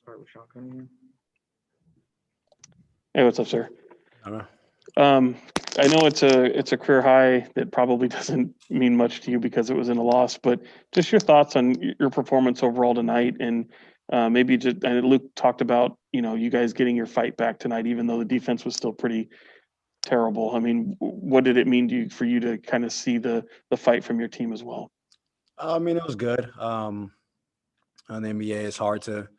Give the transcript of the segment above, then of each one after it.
Start with Sean Cunningham. Hey, what's up, sir? Hello. I know it's a career high that probably doesn't mean much to you because it was in a loss, but just your thoughts on your performance overall tonight, and maybe just and Luke talked about you guys getting your fight back tonight, even though the defense was still pretty terrible. I mean, what did it mean to you for you to kind of see the fight from your team as well? I mean, it was good. On the NBA, it's hard to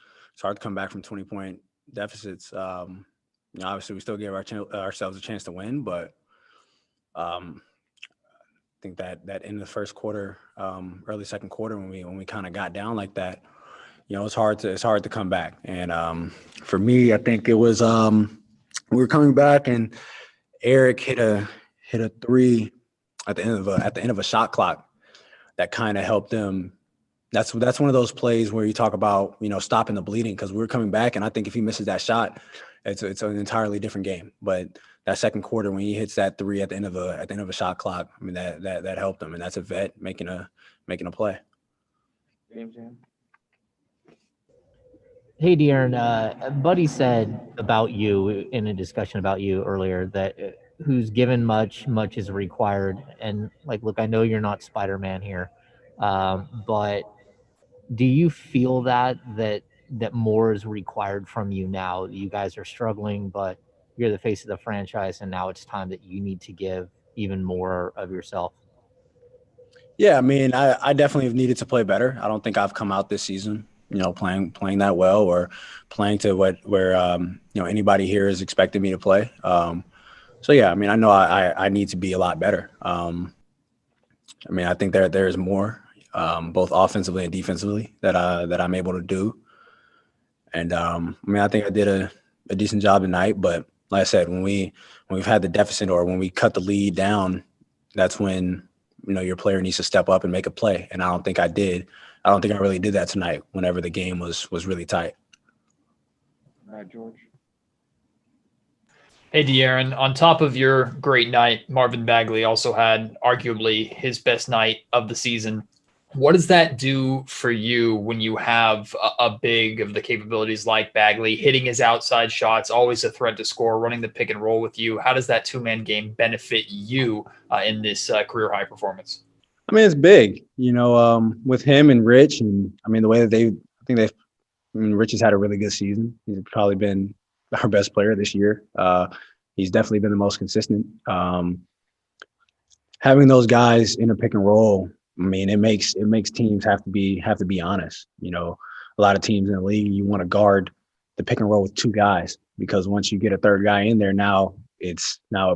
come back from 20-point deficits. Obviously, we still gave ourselves a chance to win, but I think that in the first quarter, early second quarter, when we kind of got down like that, it's hard to come back. And for me, I think it was we were coming back, and Eric hit a three at the end of a shot clock that kind of helped them. That's one of those plays where you talk about stopping the bleeding, because we were coming back, and I think if he misses that shot, it's an entirely different game. But that second quarter, when he hits that three at the end of a shot clock, I mean that helped him, and that's a vet making a play. James Jam. Hey, De'Aaron, Buddy said about you in a discussion about you earlier that who's given much is required. And look, I know you're not Spider-Man here, but do you feel that more is required from you now? You guys are struggling, but you're the face of the franchise, and now it's time that you need to give even more of yourself. Yeah, I mean, I definitely have needed to play better. I don't think I've come out this season, playing that well, or playing to where anybody here has expected me to play. So yeah, I mean, I know I need to be a lot better. I mean, I think there is more, both offensively and defensively that I'm able to do. And I mean, I think I did a decent job tonight. But like I said, when we've had the deficit, or when we cut the lead down, that's when your player needs to step up and make a play. And I don't think I did. I don't think I really did that tonight whenever the game was really tight. All right, George. Hey, De'Aaron, on top of your great night, Marvin Bagley also had arguably his best night of the season. What does that do for you when you have a big of the capabilities like Bagley hitting his outside shots, always a threat to score, running the pick and roll with you? How does that two-man game benefit you in this career high performance? I mean, it's big, with him and Rich, and I mean the way that Rich has had a really good season. He's probably been our best player this year. He's definitely been the most consistent. Having those guys in a pick and roll, I mean, it makes teams have to be honest. A lot of teams in the league, you want to guard the pick and roll with two guys, because once you get a third guy in there, now it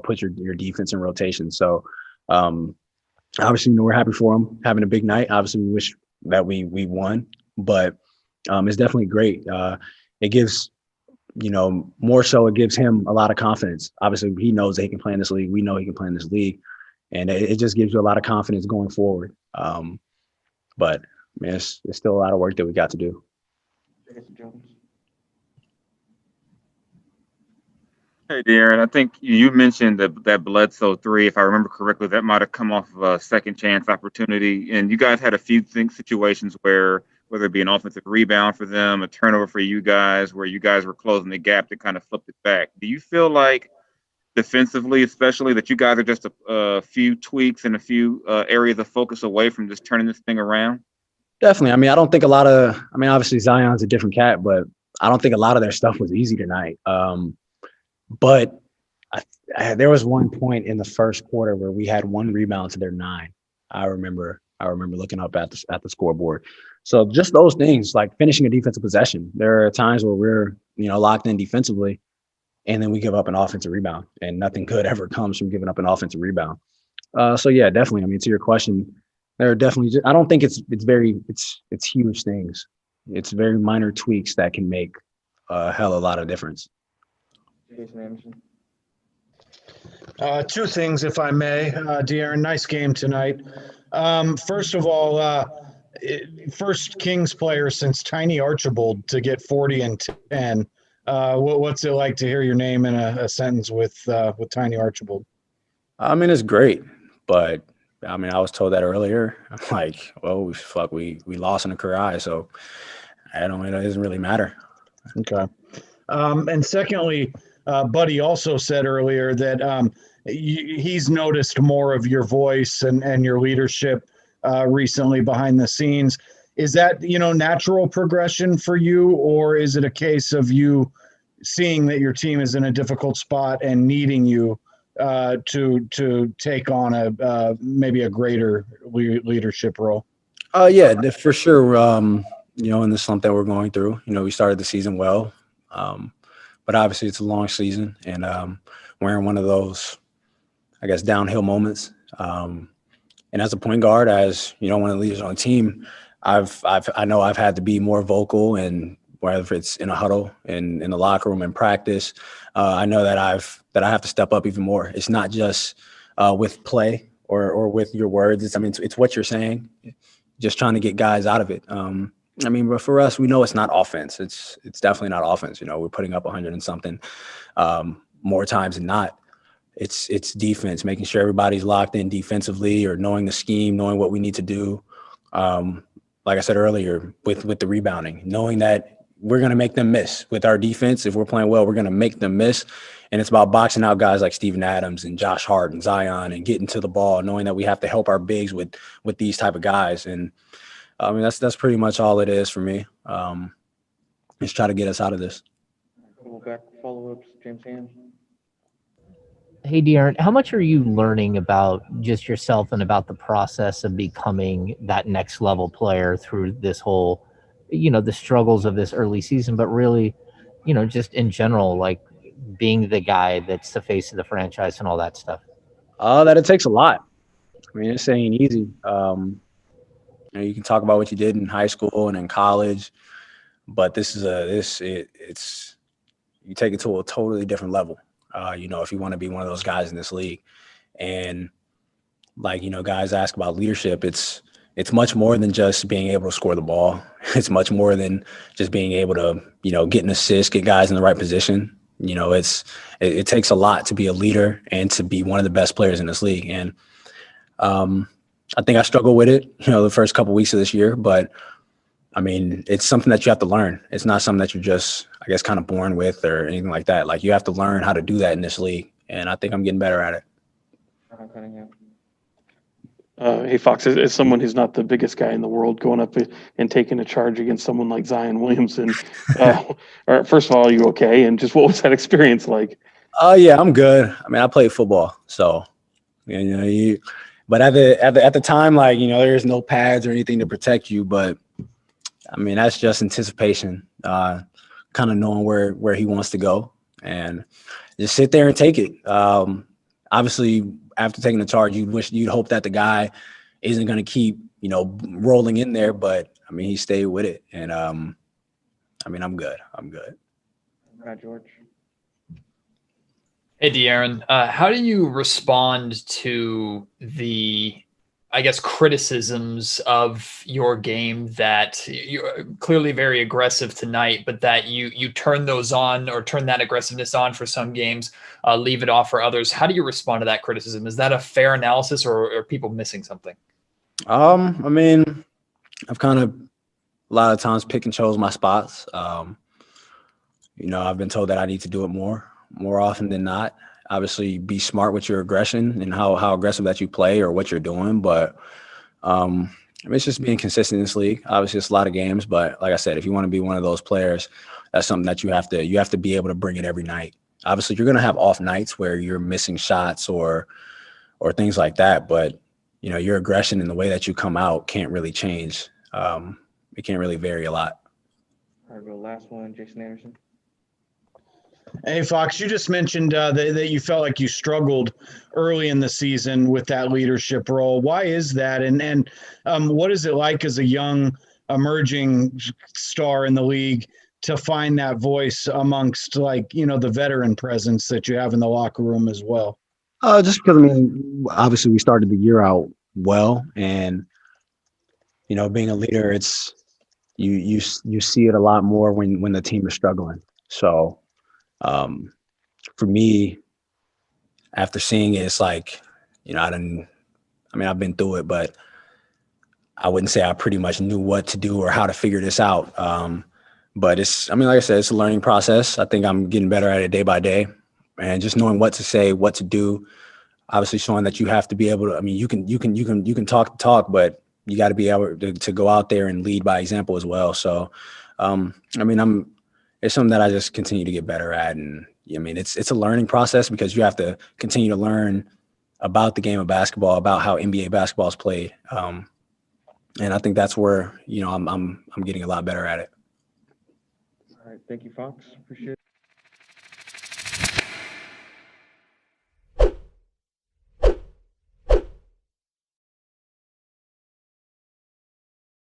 puts your defense in rotation. So obviously, we're happy for him having a big night. Obviously, we wish that we won, but it's definitely great. It gives more so it gives him a lot of confidence. Obviously, he knows that he can play in this league. We know he can play in this league. And it just gives you a lot of confidence going forward. But I mean, it's still a lot of work that we got to do. Jason Jones. Hey, De'Aaron, I think you mentioned that Bledsoe three, if I remember correctly, that might have come off of a second chance opportunity. And you guys had a few situations where, whether it be an offensive rebound for them, a turnover for you guys, where you guys were closing the gap that kind of flipped it back. Do you feel like defensively, especially, that you guys are just a few tweaks and a few areas of focus away from just turning this thing around? Definitely. I mean, I don't think obviously Zion's a different cat, but I don't think a lot of their stuff was easy tonight. But there was one point in the first quarter where we had one rebound to their 9. I remember looking up at the scoreboard. So just those things, like finishing a defensive possession. There are times where we're locked in defensively, and then we give up an offensive rebound, and nothing good ever comes from giving up an offensive rebound. So yeah, definitely. I mean, to your question, there are definitely. I don't think it's huge things. It's very minor tweaks that can make a hell of a lot of difference. Jason Anderson. Two things, if I may, De'Aaron. Nice game tonight. First of all, first Kings player since Tiny Archibald to get 40 and 10. What's it like to hear your name in a sentence with Tiny Archibald? I mean, it's great, but I mean, I was told that earlier. I'm like, well, fuck, we lost in a career high, so it doesn't really matter. Okay. And secondly, Buddy also said earlier that he's noticed more of your voice and your leadership recently behind the scenes. Is that, natural progression for you, or is it a case of you seeing that your team is in a difficult spot and needing you to take on maybe a greater leadership role? Yeah, for sure. In the slump that we're going through, we started the season well, but obviously it's a long season, and we're in one of those, I guess, downhill moments. And as a point guard, as one of the leaders on the team, I know I've had to be more vocal, and whether it's in a huddle, in the locker room, in practice, I know that I have to step up even more. It's not just with play or with your words. It's what you're saying. Just trying to get guys out of it. But for us, we know it's not offense. It's definitely not offense. We're putting up 100 and something more times than not. It's defense, making sure everybody's locked in defensively, or knowing the scheme, knowing what we need to do. Like I said earlier, with the rebounding, knowing that we're going to make them miss with our defense. If we're playing well, we're going to make them miss. And it's about boxing out guys like Steven Adams and Josh Hart and Zion, and getting to the ball, knowing that we have to help our bigs with these type of guys. And that's pretty much all it is for me. Just try to get us out of this. We'll back follow-ups, James Ham. Hey, De'Aaron, how much are you learning about just yourself and about the process of becoming that next level player through this whole, the struggles of this early season, but really, just in general, like being the guy that's the face of the franchise and all that stuff? That it takes a lot. This ain't easy. You can talk about what you did in high school and in college, but it's you take it to a totally different level. If you want to be one of those guys in this league. And guys ask about leadership, it's much more than just being able to score the ball. It's much more than just being able to, get an assist, get guys in the right position. It takes a lot to be a leader and to be one of the best players in this league. And I think I struggled with it, the first couple of weeks of this year, but it's something that you have to learn. It's not something that you're just, I guess, kind of born with or anything like that. Like, you have to learn how to do that in this league. And I think I'm getting better at it. Hey, Fox, as someone who's not the biggest guy in the world, going up and taking a charge against someone like Zion Williamson, first of all, are you okay? And just what was that experience like? Yeah, I'm good. I played football, so but at the time, there's no pads or anything to protect you. But that's just anticipation, kind of knowing where he wants to go, and just sit there and take it. Obviously, after taking the charge, you'd hope that the guy isn't going to keep, rolling in there. But he stayed with it, and I'm good. I'm good. Matt George. Hey, De'Aaron, how do you respond to the, I guess, criticisms of your game that you're clearly very aggressive tonight, but that you turn those on, or turn that aggressiveness on for some games, leave it off for others? How do you respond to that criticism? Is that a fair analysis, or are people missing something? I've kind of a lot of times pick and chose my spots. I've been told that I need to do it more often than not. Obviously, be smart with your aggression and how aggressive that you play or what you're doing. But it's just being consistent in this league. Obviously, it's a lot of games, but like I said, if you want to be one of those players, that's something that you have to be able to bring it every night. Obviously, you're going to have off nights where you're missing shots or things like that. But your aggression and the way that you come out can't really change. It can't really vary a lot. All right, well, last one, Jason Anderson. Hey, Fox, you just mentioned that you felt like you struggled early in the season with that leadership role. Why is that? And what is it like as a young emerging star in the league to find that voice amongst the veteran presence that you have in the locker room as well? Just because, obviously we started the year out well, and, being a leader, it's you see it a lot more when the team is struggling. So, for me, after seeing it, it's like, I've been through it, but I wouldn't say I pretty much knew what to do or how to figure this out. But I mean, like I said, it's a learning process. I think I'm getting better at it day by day, and just knowing what to say, what to do. Obviously, showing that you have to be able to. I mean, you can talk the talk, but you got to be able to go out there and lead by example as well. So, I mean, it's something that I just continue to get better at, and I mean, it's a learning process because you have to continue to learn about the game of basketball, about how NBA basketball is played, and I think that's where I'm getting a lot better at it. All right, thank you, Fox. Appreciate it.